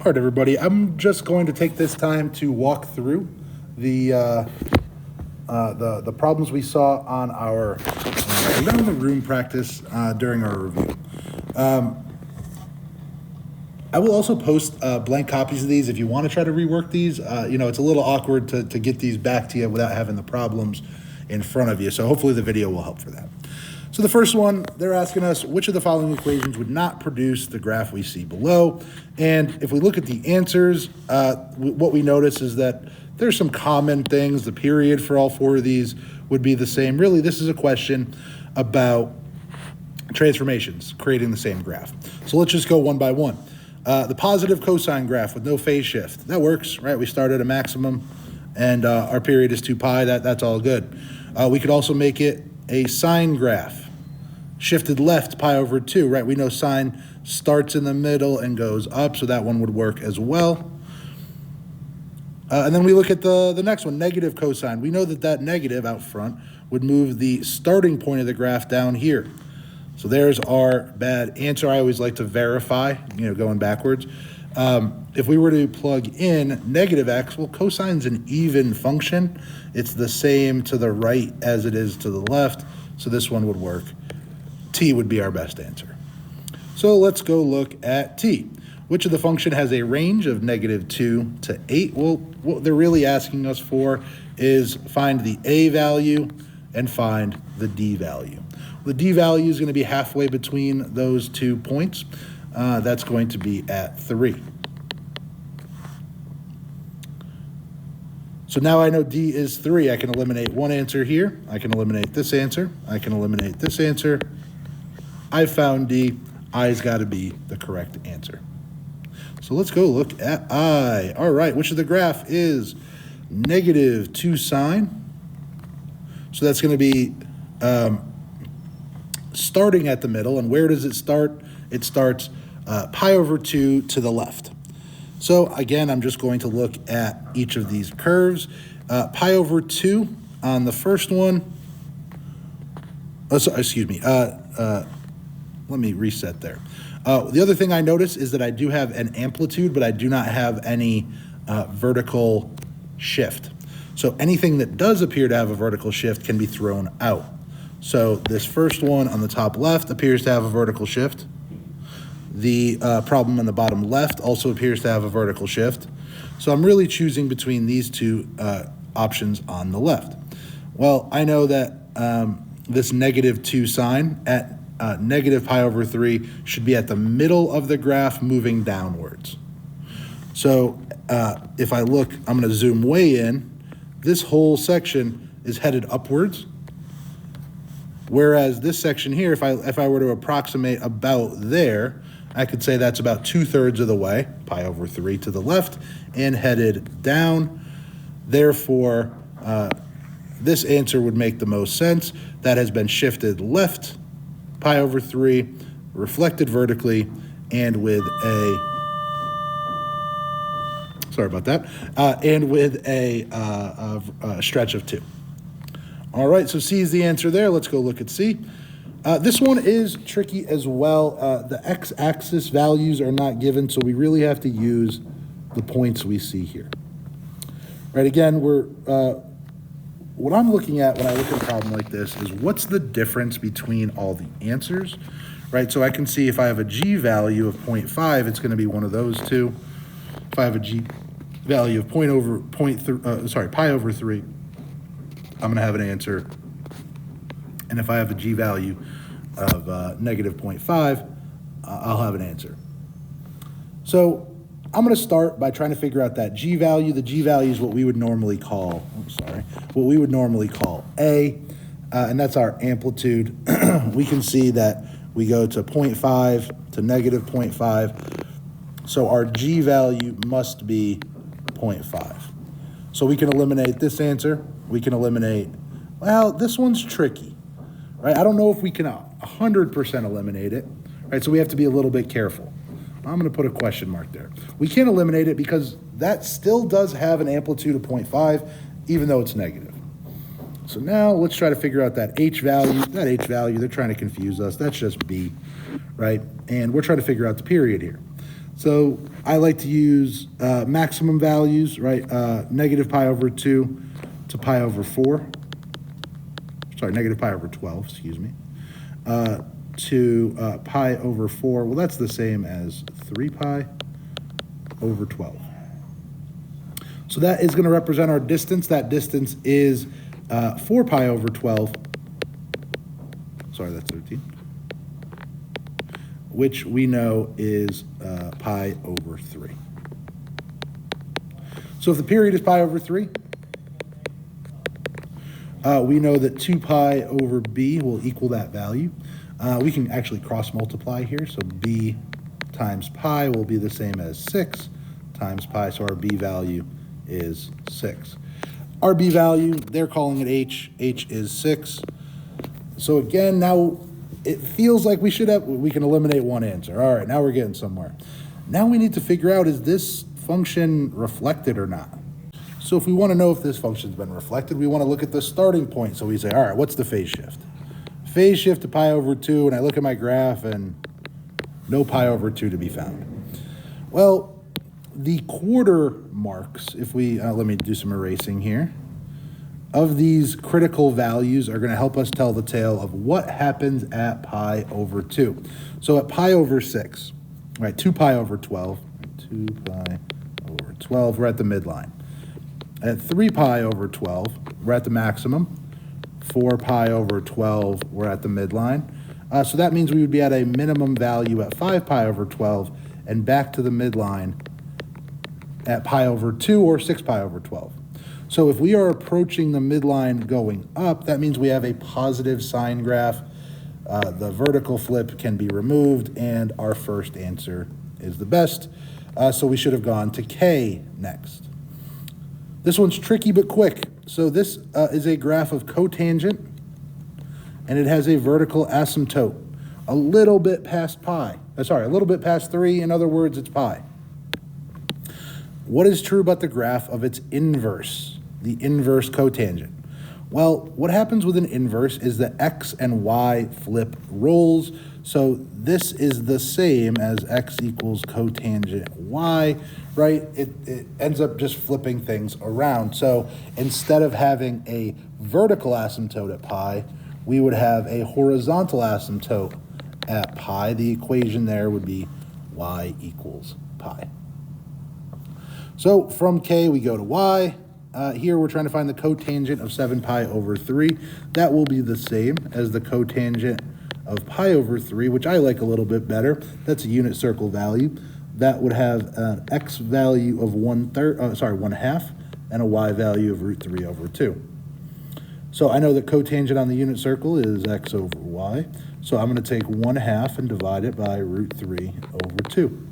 All right, everybody, I'm just going to take this time to walk through the problems we saw on our around the room practice during our review. I will also post blank copies of these if you want to try to rework these. It's a little awkward to get these back to you without having the problems in front of you, so hopefully the video will help for that. So the first one, they're asking us which of the following equations would not produce the graph we see below. And if we look at the answers, what we notice is that there's some common things. The period for all four of these would be the same. Really, this is a question about transformations, creating the same graph. So let's just go one by one. The positive cosine graph with no phase shift. That works, right? We start at a maximum and our period is 2 pi. That's all good. We could also make it a sine graph. Shifted left, pi over 2, right? We know sine starts in the middle and goes up, so that one would work as well. And then we look at the next one, negative cosine. We know that negative out front would move the starting point of the graph down here. So there's our bad answer. I always like to verify, going backwards. If we were to plug in negative x, well, cosine's an even function. It's the same to the right as it is to the left, so this one would work. T would be our best answer. So let's go look at T. Which of the function has a range of -2 to 8? Well, what they're really asking us for is find the a value and find the d value. The d value is going to be halfway between those 2 points. That's going to be at 3. So now I know d is 3. I can eliminate one answer here. I can eliminate this answer. I can eliminate this answer. I found D. I's got to be the correct answer. So let's go look at I. All right, which of the graph is -2 sine? So that's going to be starting at the middle. And where does it start? It starts pi over 2 to the left. So again, I'm just going to look at each of these curves. Pi over 2 on the first one. Let me reset there. The other thing I notice is that I do have an amplitude, but I do not have any vertical shift. So anything that does appear to have a vertical shift can be thrown out. So this first one on the top left appears to have a vertical shift. The problem on the bottom left also appears to have a vertical shift. So I'm really choosing between these two options on the left. Well, I know that this -2 sine at negative pi over 3 should be at the middle of the graph moving downwards. So if I look, I'm going to zoom way in. This whole section is headed upwards. Whereas this section here, if I were to approximate about there, I could say that's about 2/3 of the way, pi over 3 to the left, and headed down. Therefore, this answer would make the most sense. That has been shifted left, pi over 3, reflected vertically, and with a, stretch of 2. All right, so C is the answer there. Let's go look at C. This one is tricky as well. The x-axis values are not given, so we really have to use the points we see here. Right, again, what I'm looking at when I look at a problem like this is what's the difference between all the answers, right? So I can see if I have a G value of 0.5, it's going to be one of those two. If I have a G value of pi over 3, I'm going to have an answer. And if I have a G value of -0.5, I'll have an answer. So I'm going to start by trying to figure out that G value. The G value is what we would normally call, A, and that's our amplitude. We can see that we go to 0.5 to -0.5, so our G value must be 0.5. So we can eliminate this answer. We can eliminate, well, this one's tricky, right? I don't know if we can 100% eliminate it, right? So we have to be a little bit careful. I'm going to put a question mark there. We can't eliminate it because that still does have an amplitude of 0.5, even though it's negative. So now let's try to figure out that H value. That H value, they're trying to confuse us. That's just B, right? And we're trying to figure out the period here. So I like to use maximum values, right? Negative pi over 2 to pi over 4. Sorry, negative pi over 12, excuse me. To pi over 4. Well, that's the same as 3 pi over 12. So that is going to represent our distance. That distance is 4 pi over 12. Sorry, that's 13. Which we know is pi over 3. So if the period is pi over 3, we know that 2 pi over b will equal that value. We can actually cross multiply here. So b times pi will be the same as 6 times pi. So our b value is 6. Our b value, they're calling it h. H is 6. So again, now it feels like we can eliminate one answer. All right, now we're getting somewhere. Now we need to figure out, is this function reflected or not? So if we want to know if this function's been reflected, we want to look at the starting point. So we say, all right, what's the phase shift? Phase shift to pi over 2, and I look at my graph and no pi over 2 to be found. Well, the quarter marks, if we, let me do some erasing here, of these critical values are going to help us tell the tale of what happens at pi over 2. So at pi over 6, right, 2 pi over 12, 2 pi over 12, we're at the midline. At 3 pi over 12, we're at the maximum. 4 pi over 12, we're at the midline. So that means we would be at a minimum value at 5 pi over 12 and back to the midline at pi over 2 or 6 pi over 12. So if we are approaching the midline going up, that means we have a positive sine graph. The vertical flip can be removed, and our first answer is the best. So we should have gone to K next. This one's tricky but quick. So this is a graph of cotangent, and it has a vertical asymptote a little bit past pi. A little bit past 3. In other words, it's pi. What is true about the graph of its inverse, the inverse cotangent? Well, what happens with an inverse is the x and y flip roles. So this is the same as x equals cotangent y, right? It ends up just flipping things around. So instead of having a vertical asymptote at pi, we would have a horizontal asymptote at pi. The equation there would be y equals pi. So from k, we go to y. Here we're trying to find the cotangent of 7 pi over 3. That will be the same as the cotangent of pi over 3, which I like a little bit better. That's a unit circle value. That would have an x value of 1/2, and a y value of √3 over 2. So I know that cotangent on the unit circle is x over y. So I'm going to take 1/2 and divide it by √3 over 2.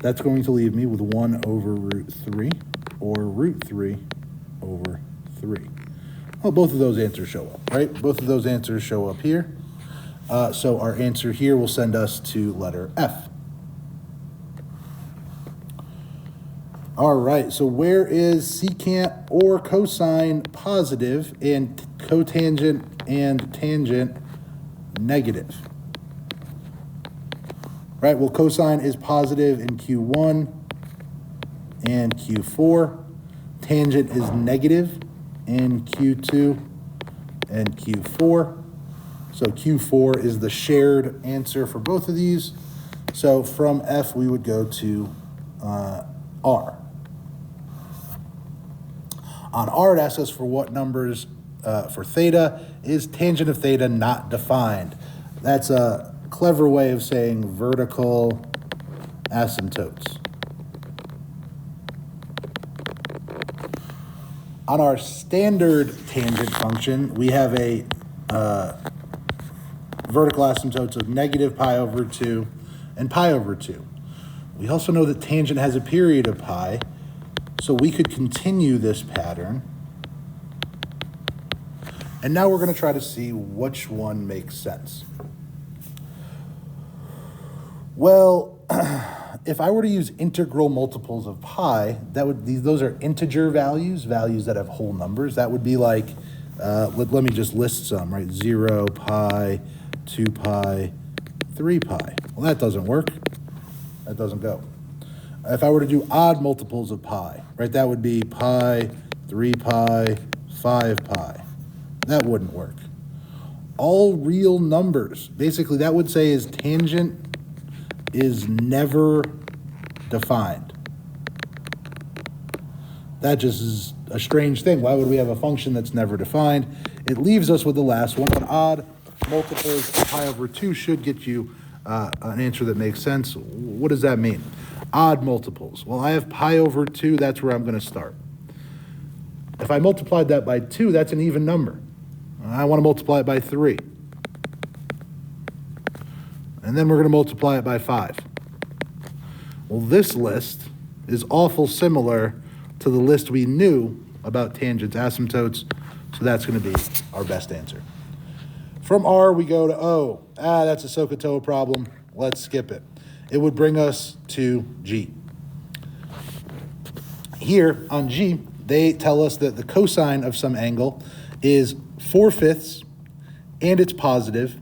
That's going to leave me with 1 over √3, or √3 over 3. Well, both of those answers show up, right? Both of those answers show up here. So our answer here will send us to letter F. All right, so where is secant or cosine positive and cotangent and tangent negative? Right, well, cosine is positive in Q1 and Q4. Tangent is negative in Q2 and Q4. So Q4 is the shared answer for both of these. So from F, we would go to R. On R, it asks us for what numbers for theta is tangent of theta not defined. That's a clever way of saying vertical asymptotes. On our standard tangent function, we have a vertical asymptotes of negative pi over 2 and pi over 2. We also know that tangent has a period of pi, so we could continue this pattern. And now we're going to try to see which one makes sense. Well, if I were to use integral multiples of pi, those are integer values that have whole numbers. That would be like, let me just list some, right? 0, pi, 2 pi, 3 pi. Well, that doesn't work. That doesn't go. If I were to do odd multiples of pi, right, that would be pi, 3 pi, 5 pi. That wouldn't work. All real numbers, basically that would say is tangent is never defined. That just is a strange thing. Why would we have a function that's never defined? It leaves us with the last one, but odd multiples of pi over 2 should get you an answer that makes sense. What does that mean? Odd multiples. Well, I have pi over 2, that's where I'm going to start. If I multiplied that by 2, that's an even number. I want to multiply it by 3. And then we're going to multiply it by 5. Well, this list is awful similar to the list we knew about tangents, asymptotes, so that's going to be our best answer. From R, we go to O. That's a SOHCAHTOA problem. Let's skip it. It would bring us to G. Here on G, they tell us that the cosine of some angle is 4/5, and it's positive,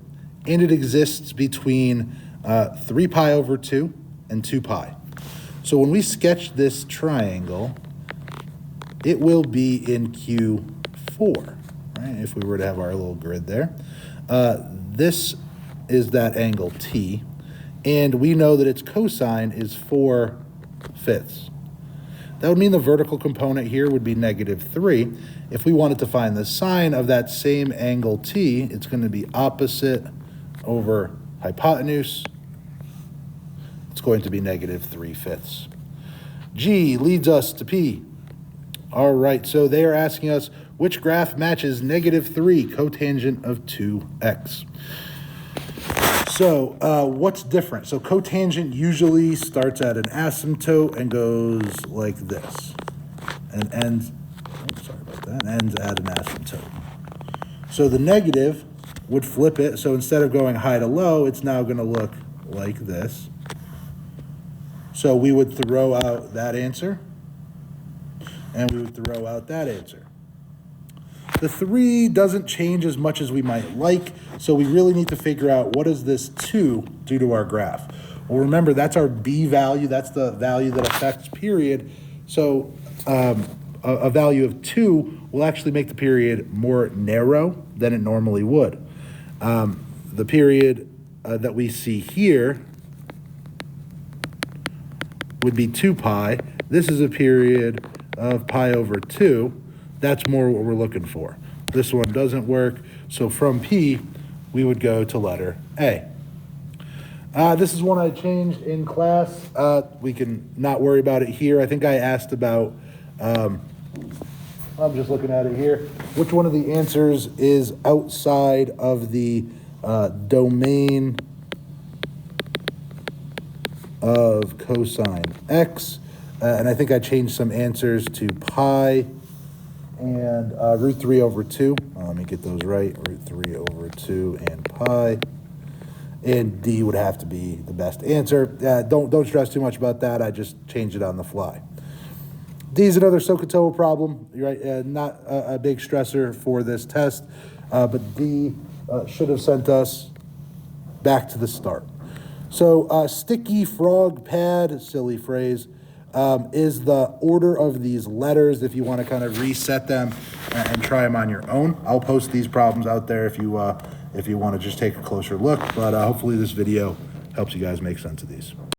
and it exists between 3 pi over 2 and 2 pi. So when we sketch this triangle, it will be in Q4, right? If we were to have our little grid there. This is that angle T, and we know that its cosine is 4/5. That would mean the vertical component here would be -3. If we wanted to find the sine of that same angle T, it's going to be opposite over hypotenuse. It's going to be -3/5. G leads us to P. All right, so they are asking us which graph matches -3 cotangent of 2x. So what's different? So cotangent usually starts at an asymptote and goes like this, and ends, ends at an asymptote. So the negative would flip it. So instead of going high to low, it's now going to look like this. So we would throw out that answer, and we would throw out that answer. The 3 doesn't change as much as we might like, so we really need to figure out what does this 2 do to our graph. Well, remember, that's our B value. That's the value that affects period. So a value of 2 will actually make the period more narrow than it normally would. The period that we see here would be 2 pi. This is a period of pi over 2. That's more what we're looking for. This one doesn't work, so from P, we would go to letter A. This is one I changed in class. We can not worry about it here. I think I asked about, I'm just looking at it here, which one of the answers is outside of the domain of cosine x, and I think I changed some answers to pi and √3 over 2. Let me get those right. √3 over 2 and pi. And D would have to be the best answer. Don't stress too much about that. I just changed it on the fly. D is another SOHCAHTOA problem. Right? Not a big stressor for this test, but D should have sent us back to the start. So sticky frog pad, silly phrase, is the order of these letters if you want to kind of reset them and try them on your own. I'll post these problems out there if you want to just take a closer look, but hopefully this video helps you guys make sense of these.